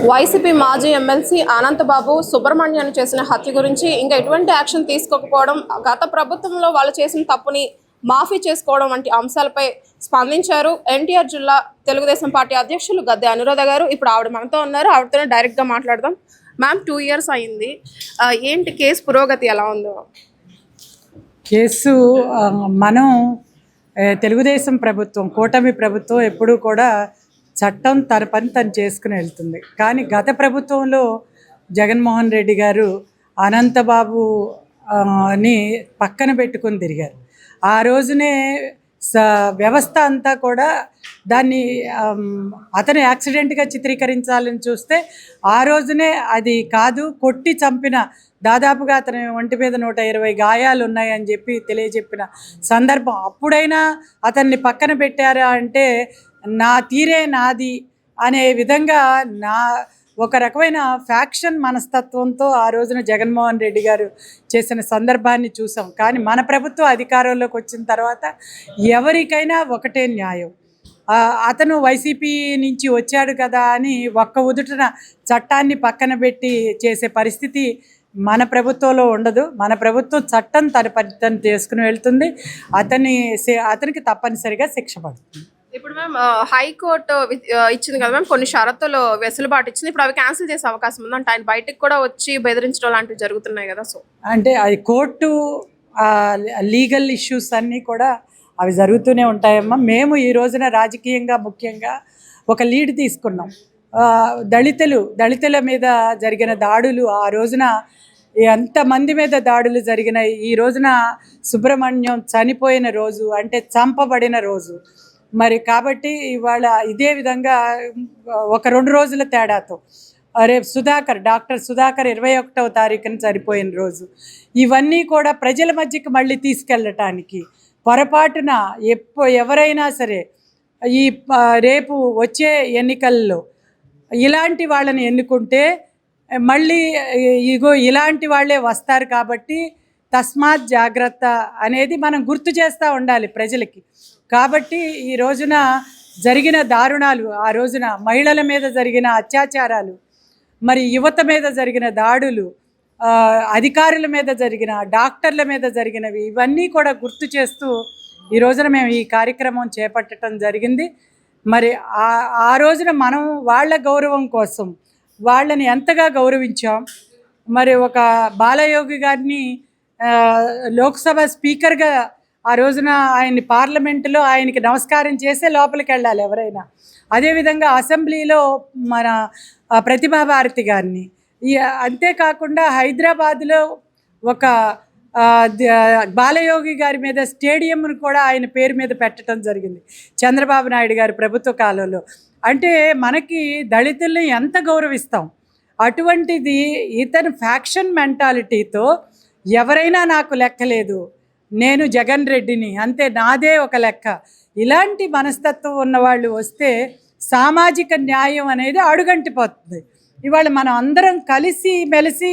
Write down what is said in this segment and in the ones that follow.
YCP మాజీ MLC Anantha Babu సుబ్రహ్మణ్యాన్ని చేసిన హత్య గురించి ఇంకా ఎటువంటి యాక్షన్ తీసుకోకపోవడం, గత ప్రభుత్వంలో వాళ్ళు చేసిన తప్పుని మాఫీ చేసుకోవడం వంటి అంశాలపై స్పందించారు ఎన్టీఆర్ జిల్లా తెలుగుదేశం పార్టీ అధ్యక్షులు గద్దె అనురాధ గారు. ఇప్పుడు ఆవిడ మనతో ఉన్నారు, ఆవిడతోనే డైరెక్ట్గా మాట్లాడదాం. మ్యామ్, 2 years అయింది, ఏంటి కేసు పురోగతి ఎలా ఉందో? కేసు మనం తెలుగుదేశం ప్రభుత్వం, కూటమి ప్రభుత్వం ఎప్పుడూ కూడా చట్టం తన పని తను చేసుకుని వెళ్తుంది. కానీ గత ప్రభుత్వంలో జగన్మోహన్ రెడ్డి గారు అనంతబాబు ని పక్కన పెట్టుకుని తిరిగారు. ఆ రోజునే వ్యవస్థ అంతా కూడా దాన్ని అతను యాక్సిడెంట్గా చిత్రీకరించాలని చూస్తే ఆ రోజునే అది కాదు, కొట్టి చంపిన, దాదాపుగా అతని ఒంటి మీద 120 గాయాలు ఉన్నాయని చెప్పి తెలియజెప్పిన సందర్భం. అప్పుడైనా అతన్ని పక్కన పెట్టారా అంటే నా తీరే నాది అనే విధంగా ఒక రకమైన ఫ్యాక్షన్ మనస్తత్వంతో ఆ రోజున జగన్మోహన్ రెడ్డి గారు చేసిన సందర్భాన్ని చూసాం. కానీ మన ప్రభుత్వం అధికారంలోకి వచ్చిన తర్వాత ఎవరికైనా ఒకటే న్యాయం. అతను వైసీపీ నుంచి వచ్చాడు కదా అని ఒక్క ఉదుటన చట్టాన్ని పక్కన పెట్టి చేసే పరిస్థితి మన ప్రభుత్వంలో ఉండదు. మన ప్రభుత్వం చట్టం తన పని తను చేసుకుని వెళ్తుంది. అతనికి తప్పనిసరిగా శిక్ష పడుతుంది. ఇప్పుడు మ్యామ్, హైకోర్టు ఇచ్చింది కదా మ్యామ్, కొన్ని షరతులు వెసులుబాటు ఇచ్చింది. ఇప్పుడు అవి క్యాన్సిల్ చేసే అవకాశం ఉంది అంటే ఆయన బయటకు కూడా వచ్చి బెదిరించడం లాంటివి జరుగుతున్నాయి కదా. సో అంటే అది కోర్టు లీగల్ ఇష్యూస్ అన్నీ కూడా అవి జరుగుతూనే ఉంటాయమ్మా. మేము ఈ రోజున రాజకీయంగా ముఖ్యంగా ఒక లీడ్ తీసుకున్నాం. దళితుల మీద జరిగిన దాడులు, ఆ రోజున ఎంతమంది మీద దాడులు జరిగినాయి. ఈ రోజున సుబ్రహ్మణ్యం చనిపోయిన రోజు, అంటే చంపబడిన రోజు. మరి కాబట్టి ఇవాళ ఇదే విధంగా ఒక 2 రోజుల తేడాతో రేపు డాక్టర్ సుధాకర్ 21వ తారీఖున చనిపోయిన రోజు. ఇవన్నీ కూడా ప్రజల మధ్యకి మళ్ళీ తీసుకెళ్ళటానికి పొరపాటున ఎవరైనా సరే ఈ రేపు వచ్చే ఎన్నికల్లో ఇలాంటి వాళ్ళని ఎన్నుకుంటే మళ్ళీ ఇలాంటి వాళ్ళే వస్తారు. కాబట్టి తస్మాత్ జాగ్రత్త అనేది మనం గుర్తు చేస్తూ ఉండాలి ప్రజలకి. కాబట్టి ఈ రోజున జరిగిన దారుణాలు, ఆ రోజున మహిళల మీద జరిగిన అత్యాచారాలు, మరి యువత మీద జరిగిన దాడులు, అధికారుల మీద జరిగిన, డాక్టర్ల మీద జరిగినవి, ఇవన్నీ కూడా గుర్తు చేస్తూ ఈ రోజున మేము ఈ కార్యక్రమం చేపట్టడం జరిగింది. మరి ఆ రోజున మనం వాళ్ళ గౌరవం కోసం వాళ్ళని ఎంతగా గౌరవించాం. మరి ఒక బాలయోగి గారిని లోక్సభ స్పీకర్గా ఆ రోజున ఆయన్ని పార్లమెంటులో ఆయనకి నమస్కారం చేసే లోపలికి వెళ్ళాలి ఎవరైనా. అదేవిధంగా అసెంబ్లీలో మన ప్రతిభా భారతి గారిని, అంతేకాకుండా హైదరాబాద్లో ఒక బాలయోగి గారి మీద స్టేడియంను కూడా ఆయన పేరు మీద పెట్టడం జరిగింది చంద్రబాబు నాయుడు గారి ప్రభుత్వ కాలంలో. అంటే మనకి దళితుల్ని ఎంత గౌరవిస్తాం. అటువంటిది ఇతను ఫ్యాక్షన్ మెంటాలిటీతో ఎవరైనా నాకు లెక్కలేదు, నేను జగన్ రెడ్డిని, అంతే నాదే ఒక లెక్క, ఇలాంటి మనస్తత్వం ఉన్నవాళ్ళు వస్తే సామాజిక న్యాయం అనేది అడుగంటిపోతుంది. ఇవాళ మనం అందరం కలిసి మెలిసి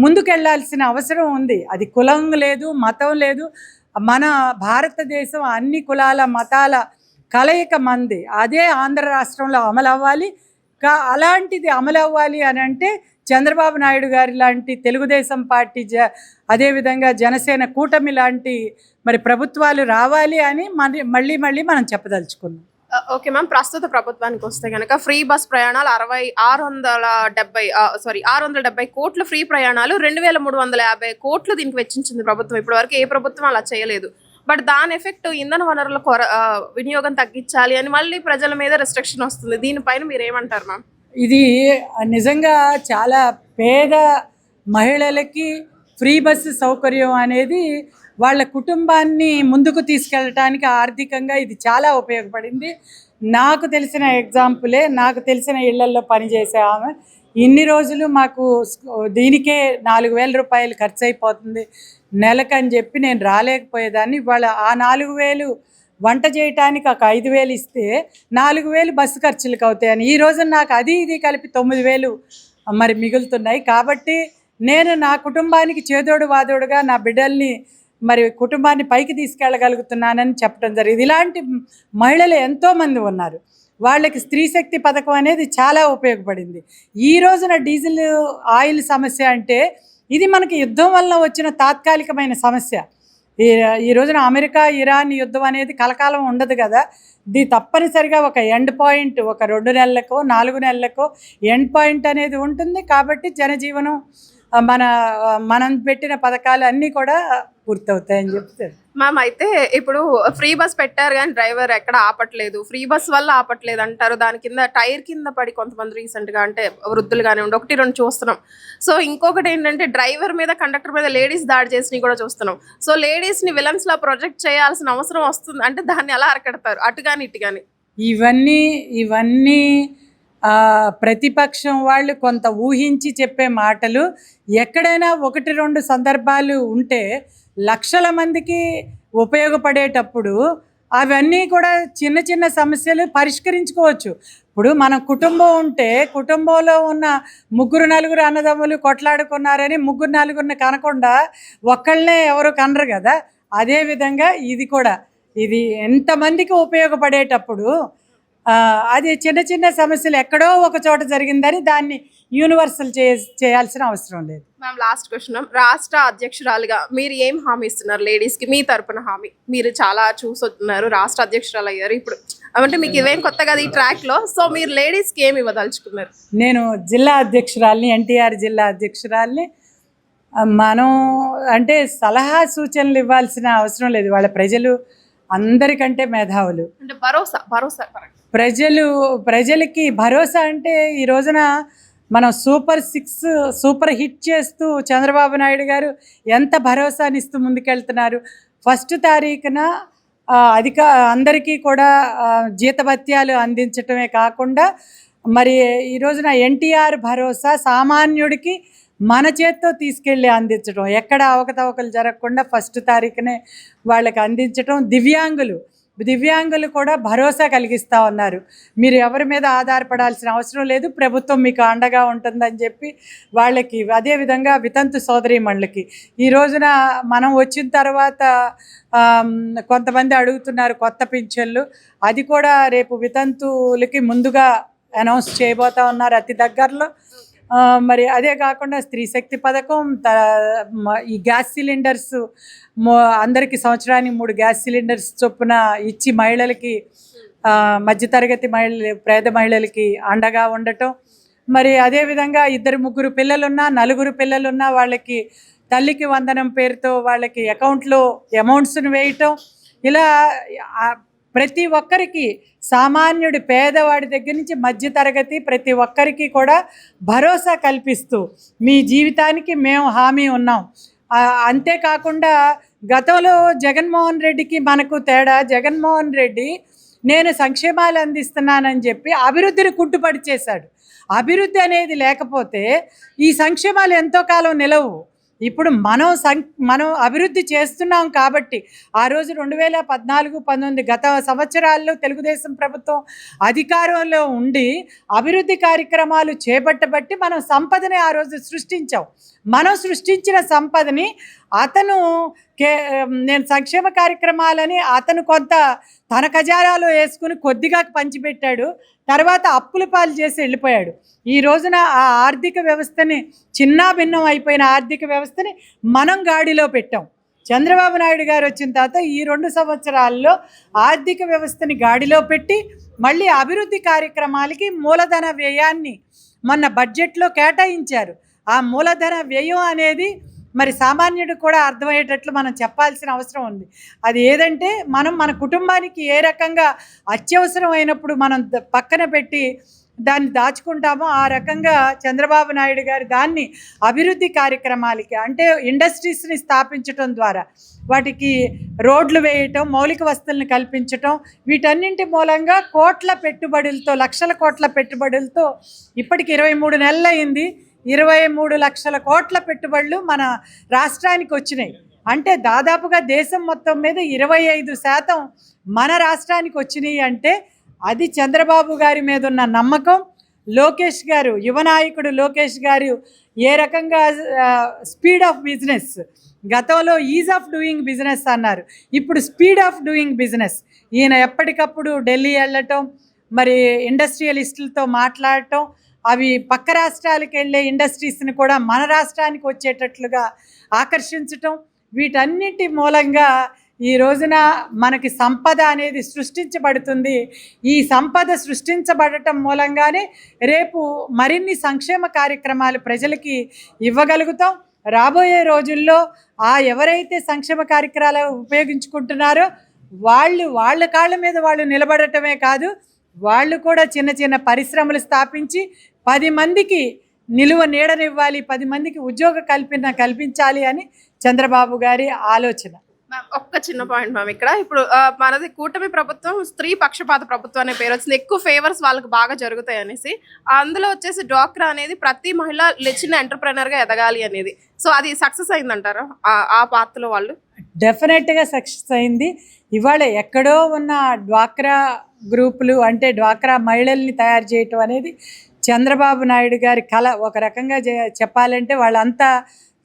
ముందుకెళ్లాల్సిన అవసరం ఉంది. అది కులం లేదు, మతం లేదు. మన భారతదేశం అన్ని కులాల మతాల కలయిక మంది. అదే ఆంధ్ర రాష్ట్రంలో అమలు అవ్వాలి. అలాంటిది అమలు అవ్వాలి అని అంటే చంద్రబాబు నాయుడు గారి లాంటి తెలుగుదేశం పార్టీ, అదేవిధంగా జనసేన కూటమి లాంటి మరి ప్రభుత్వాలు రావాలి అని మళ్ళీ మనం చెప్పదలుచుకున్నాం. ఓకే మ్యామ్, ప్రస్తుత ప్రభుత్వానికి వస్తే కనుక ఫ్రీ బస్ ప్రయాణాలు 670 కోట్ల ఫ్రీ ప్రయాణాలు, 2350 కోట్లు దీనికి వెచ్చించింది ప్రభుత్వం. ఇప్పటివరకు ఏ ప్రభుత్వం అలా చేయలేదు. బట్ దాని ఎఫెక్ట్ ఇంధన వనరుల వినియోగం తగ్గించాలి అని మళ్ళీ ప్రజల మీద రెస్ట్రిక్షన్ వస్తుంది. దీనిపైన మీరు ఏమంటారు మ్యామ్? ఇది నిజంగా చాలా పేద మహిళలకి ఫ్రీ బస్సు సౌకర్యం అనేది వాళ్ళ కుటుంబాన్ని ముందుకు తీసుకెళ్ళటానికి ఆర్థికంగా ఇది చాలా ఉపయోగపడింది. నాకు తెలిసిన ఎగ్జాంపులే, నాకు తెలిసిన ఇళ్లల్లో పనిచేసే ఆమె ఇన్ని రోజులు మాకు దీనికే 4000 రూపాయలు ఖర్చు అయిపోతుంది నెలకని చెప్పి నేను రాలేకపోయేదాన్ని. ఇవాళ ఆ 4000 వంట చేయటానికి ఒక 5000 ఇస్తే 4000 బస్సు ఖర్చులకు అవుతాయని ఈ రోజు నాకు అది ఇది కలిపి 9000 మరి మిగులుతున్నాయి. కాబట్టి నేను నా కుటుంబానికి చేదోడు వాదోడుగా నా బిడ్డల్ని మరి కుటుంబాన్ని పైకి తీసుకెళ్ళగలుగుతున్నానని చెప్పడం జరిగింది. ఇలాంటి మహిళలు ఎంతోమంది ఉన్నారు. వాళ్ళకి స్త్రీ శక్తి పథకం అనేది చాలా ఉపయోగపడింది. ఈ రోజున డీజిల్ ఆయిల్ సమస్య అంటే ఇది మనకి యుద్ధం వల్ల వచ్చిన తాత్కాలికమైన సమస్య. ఈ ఈ రోజున అమెరికా ఇరాన్ యుద్ధం అనేది కలకాలం ఉండదు కదా. ఇది తప్పనిసరిగా ఒక ఎండ్ పాయింట్, ఒక 2 నెలలకో 4 నెలలకో ఎండ్ పాయింట్ అనేది ఉంటుంది. కాబట్టి జనజీవనం మనం పెట్టిన పథకాలు అన్నీ కూడా పూర్తవుతాయని చెప్తారు. మ్యామ్, అయితే ఇప్పుడు ఫ్రీ బస్ పెట్టారు కానీ డ్రైవర్ ఎక్కడ ఆపట్లేదు, ఫ్రీ బస్ వల్ల ఆపట్లేదు అంటారు. దాని కింద టైర్ కింద పడి కొంతమంది రీసెంట్గా అంటే వృద్ధులు కానివ్వండి 1-2 చూస్తున్నాం. సో ఇంకొకటి ఏంటంటే డ్రైవర్ మీద కండక్టర్ మీద లేడీస్ దాడి చేసినవి కూడా చూస్తున్నాం. సో లేడీస్ని విలన్స్లా ప్రొజెక్ట్ చేయాల్సిన అవసరం వస్తుంది అంటే దాన్ని ఎలా అరకెడతారు అటు కానీ ఇటు కానీ? ఇవన్నీ ప్రతిపక్షం వాళ్ళు కొంత ఊహించి చెప్పే మాటలు. ఎక్కడైనా 1-2 సందర్భాలు ఉంటే లక్షల మందికి ఉపయోగపడేటప్పుడు అవన్నీ కూడా చిన్న చిన్న సమస్యలు పరిష్కరించుకోవచ్చు. ఇప్పుడు మన కుటుంబం ఉంటే కుటుంబంలో ఉన్న 3-4 అన్నదమ్ములు కొట్లాడుకున్నారని 3-4 కనకుండా ఒక్కళ్ళనే ఎవరు కనరు కదా. అదేవిధంగా ఇది కూడా ఇది ఎంతమందికి ఉపయోగపడేటప్పుడు అది చిన్న చిన్న సమస్యలు ఎక్కడో ఒక చోట జరిగిందని దాన్ని యూనివర్సల్ చేయాల్సిన అవసరం లేదు. Ma'am, last question. రాష్ట్ర అధ్యక్షురాలుగా మీరు ఏం హామీ ఇస్తున్నారు లేడీస్కి? మీ తరపున హామీ మీరు చాలా చూసొస్తున్నారు, రాష్ట్ర అధ్యక్షురాలు అయ్యారు ఇప్పుడు, అంటే మీకు ఇవేం కొత్త కదా ఈ ట్రాక్లో. సో మీరు లేడీస్కి ఏమి ఇవ్వదలుచుకున్నారు? నేను జిల్లా అధ్యక్షురాలిని, ఎన్టీఆర్ జిల్లా అధ్యక్షురాలిని. మనం అంటే సలహా సూచనలు ఇవ్వాల్సిన అవసరం లేదు. వాళ్ళ ప్రజలు అందరికంటే మేధావులు. అంటే భరోసా ప్రజలకి భరోసా అంటే ఈ రోజున మనం సూపర్ హిట్ చేస్తూ చంద్రబాబు నాయుడు గారు ఎంత భరోసానిస్తూ ముందుకెళ్తున్నారు. 1 తారీఖున అందరికీ కూడా జీతభత్యాలు అందించటమే కాకుండా మరి ఈ రోజున ఎన్టీఆర్ భరోసా సామాన్యుడికి మన చేత్తో తీసుకెళ్ళి అందించడం, ఎక్కడ అవకతవకలు జరగకుండా 1 తారీఖునే వాళ్ళకి అందించడం. దివ్యాంగులు కూడా భరోసా కలిగిస్తూ ఉన్నారు. మీరు ఎవరి మీద ఆధారపడాల్సిన అవసరం లేదు, ప్రభుత్వం మీకు అండగా ఉంటుందని చెప్పి వాళ్ళకి. అదేవిధంగా వితంతు సోదరీమణులకి ఈ రోజున మనం వచ్చిన తర్వాత కొంతమంది అడుగుతున్నారు కొత్త పింఛన్లు. అది కూడా రేపు వితంతువులకి ముందుగా అనౌన్స్ చేయబోతా ఉన్నారు అతి దగ్గరలో. మరి అదే కాకుండా స్త్రీ శక్తి పథకం, ఈ గ్యాస్ సిలిండర్స్ అందరికీ సంవత్సరానికి 3 గ్యాస్ సిలిండర్స్ చొప్పున ఇచ్చి మహిళలకి, మధ్యతరగతి పేద మహిళలకి అండగా ఉండటం. మరి అదేవిధంగా 2-3 పిల్లలున్నా 4 పిల్లలున్నా వాళ్ళకి తల్లికి వందనం పేరుతో వాళ్ళకి అకౌంట్లో అమౌంట్స్ను వేయటం. ఇలా ప్రతి ఒక్కరికి, సామాన్యుడి పేదవాడి దగ్గర నుంచి మధ్యతరగతి ప్రతి ఒక్కరికి కూడా భరోసా కల్పిస్తూ మీ జీవితానికి మేము హామీ ఉన్నాం. అంతేకాకుండా గతంలో జగన్మోహన్ రెడ్డికి మనకు తేడా, జగన్మోహన్ రెడ్డి నేను సంక్షేమాలు అందిస్తున్నానని చెప్పి అభివృద్ధిని కుంటుపడి చేశాడు. అభివృద్ధి అనేది లేకపోతే ఈ సంక్షేమాలు ఎంతో కాలం నిలవు. ఇప్పుడు మనం అభివృద్ధి చేస్తున్నాం కాబట్టి ఆ రోజు 2014-19 గత సంవత్సరాల్లో తెలుగుదేశం ప్రభుత్వం అధికారంలో ఉండి అభివృద్ధి కార్యక్రమాలు చేపట్టబట్టి మనం సంపదని ఆ రోజు సృష్టించాం. మనం సృష్టించిన సంపదని నేను సంక్షేమ కార్యక్రమాలని అతను కొంత తన ఖజానాలో వేసుకుని కొద్దిగా పంచిపెట్టాడు. తర్వాత అప్పుల పాలు చేసి వెళ్ళిపోయాడు. ఈ రోజున ఆ ఆర్థిక వ్యవస్థని, చిన్నాభిన్నం అయిపోయిన ఆర్థిక వ్యవస్థని మనం గాడిలో పెట్టాం. చంద్రబాబు నాయుడు గారు వచ్చిన తర్వాత ఈ 2 సంవత్సరాల్లో ఆర్థిక వ్యవస్థని గాడిలో పెట్టి మళ్ళీ అభివృద్ధి కార్యక్రమాలకి మూలధన వ్యయాన్ని మొన్న బడ్జెట్లో కేటాయించారు. ఆ మూలధన వ్యయం అనేది మరి సామాన్యుడు కూడా అర్థమయ్యేటట్లు మనం చెప్పాల్సిన అవసరం ఉంది. అది ఏదంటే మన కుటుంబానికి ఏ రకంగా అత్యవసరం అయినప్పుడు మనం పక్కన పెట్టి దాన్ని దాచుకుంటామో ఆ రకంగా చంద్రబాబు నాయుడు గారు దాన్ని అభివృద్ధి కార్యక్రమాలకి, అంటే ఇండస్ట్రీస్ని స్థాపించటం ద్వారా వాటికి రోడ్లు వేయటం, మౌలిక వసతులను కల్పించటం, వీటన్నింటి మూలంగా లక్షల కోట్ల పెట్టుబడులతో ఇప్పటికి 23 నెలలు అయింది. 23 లక్షల కోట్ల పెట్టుబడులు మన రాష్ట్రానికి వచ్చినాయి. అంటే దాదాపుగా దేశం మొత్తం మీద 25% మన రాష్ట్రానికి వచ్చినాయి. అంటే అది చంద్రబాబు గారి మీద ఉన్న నమ్మకం. లోకేష్ గారు, యువ నాయకుడు లోకేష్ గారు ఏ రకంగా స్పీడ్ ఆఫ్ బిజినెస్, గతంలో ఈజ్ ఆఫ్ డూయింగ్ బిజినెస్ అన్నారు, ఇప్పుడు స్పీడ్ ఆఫ్ డూయింగ్ బిజినెస్. ఈయన ఎప్పటికప్పుడు ఢిల్లీ వెళ్ళటం, మరి ఇండస్ట్రియలిస్టులతో మాట్లాడటం, అవి పక్క రాష్ట్రాలకు వెళ్ళే ఇండస్ట్రీస్ని కూడా మన రాష్ట్రానికి వచ్చేటట్లుగా ఆకర్షించటం, వీటన్నిటి మూలంగా ఈ రోజున మనకి సంపద అనేది సృష్టించబడుతుంది. ఈ సంపద సృష్టించబడటం మూలంగానే రేపు మరిన్ని సంక్షేమ కార్యక్రమాలు ప్రజలకి ఇవ్వగలుగుతాం. రాబోయే రోజుల్లో ఎవరైతే సంక్షేమ కార్యక్రమాలు ఉపయోగించుకుంటున్నారో వాళ్ళ కాళ్ళ మీద వాళ్ళు నిలబడటమే కాదు, వాళ్ళు కూడా చిన్న చిన్న పరిశ్రమలు స్థాపించి 10 మందికి నీడనివ్వాలి, 10 మందికి ఉద్యోగ కల్పించాలి అని చంద్రబాబు గారి ఆలోచన. మ్యామ్, ఒక్క చిన్న పాయింట్ మ్యామ్. ఇక్కడ ఇప్పుడు మనది కూటమి ప్రభుత్వం స్త్రీ పక్షపాత ప్రభుత్వం అనే పేరు వచ్చింది. ఎక్కువ ఫేవర్స్ వాళ్ళకి బాగా జరుగుతాయి అనేసి. అందులో వచ్చేసి డ్వాక్రా అనేది ప్రతి మహిళ చిన్న ఎంటర్ప్రెనర్గా ఎదగాలి అనేది. సో అది సక్సెస్ అయిందంటారా ఆ పాత్రలో వాళ్ళు? డెఫినెట్గా సక్సెస్ అయింది. ఇవాళ ఎక్కడో ఉన్న డ్వాక్రా గ్రూపులు, అంటే డ్వాక్రా మహిళల్ని తయారు చేయటం అనేది చంద్రబాబు నాయుడు గారి కళ. ఒక రకంగా చెప్పాలంటే వాళ్ళంతా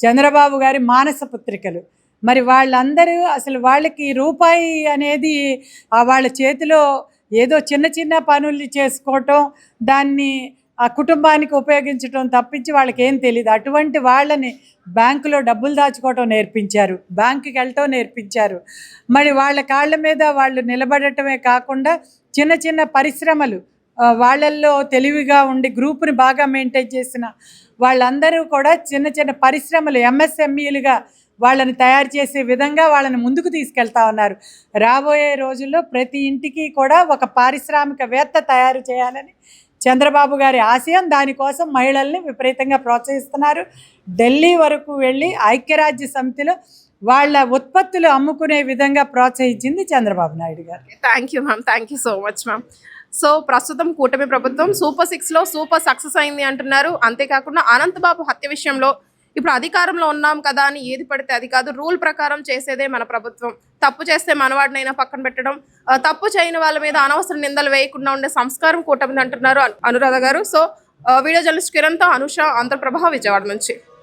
చంద్రబాబు గారి మానస పుత్రికలు. మరి వాళ్ళందరూ అసలు వాళ్ళకి రూపాయి అనేది వాళ్ళ చేతిలో ఏదో చిన్న చిన్న పనులు చేసుకోవటం, దాన్ని ఆ కుటుంబానికి ఉపయోగించడం తప్పించి వాళ్ళకి ఏం తెలియదు. అటువంటి వాళ్ళని బ్యాంకులో డబ్బులు దాచుకోవటం నేర్పించారు, బ్యాంకుకి వెళ్ళటం నేర్పించారు. మరి వాళ్ళ కాళ్ళ మీద వాళ్ళు నిలబడటమే కాకుండా చిన్న చిన్న పరిశ్రమలు, వాళ్ళల్లో తెలివిగా ఉండి గ్రూప్ని బాగా మెయింటైన్ చేసిన వాళ్ళందరూ కూడా చిన్న చిన్న పరిశ్రమలు ఎంఎస్ఎంఈలుగా వాళ్ళని తయారు చేసే విధంగా వాళ్ళని ముందుకు తీసుకెళ్తా ఉన్నారు. రాబోయే రోజుల్లో ప్రతి ఇంటికి కూడా ఒక పారిశ్రామికవేత్త తయారు చేయాలని చంద్రబాబు గారి ఆశయం. దానికోసం మహిళల్ని విపరీతంగా ప్రోత్సహిస్తున్నారు. ఢిల్లీ వరకు వెళ్ళి ఐక్యరాజ్య సమితిలో వాళ్ళ ఉత్పత్తులు అమ్ముకునే విధంగా ప్రోత్సహించింది చంద్రబాబు నాయుడు గారు. Thank you ma'am, thank you so much ma'am. So ప్రస్తుతం కూటమి ప్రభుత్వం సూపర్ 6లో సూపర్ సక్సెస్ అయింది అంటున్నారు. అంతేకాకుండా అనంతబాబు హత్య విషయంలో ఇప్పుడు అధికారంలో ఉన్నాం కదా అని ఏది పడితే అది కాదు, రూల్ ప్రకారం చేసేదే మన ప్రభుత్వం. తప్పు చేస్తే మనవాడినైనా పక్కన పెట్టడం, తప్పు చేయని వాళ్ళ మీద అనవసర నిందలు వేయకుండా ఉండే సంస్కారం కూటమిది అంటున్నారు అనురాధ గారు. సో వీడియో జర్నలిస్ట్ కిరణ్తో అనుష, ఆంధ్రప్రభ, విజయవాడ నుంచి.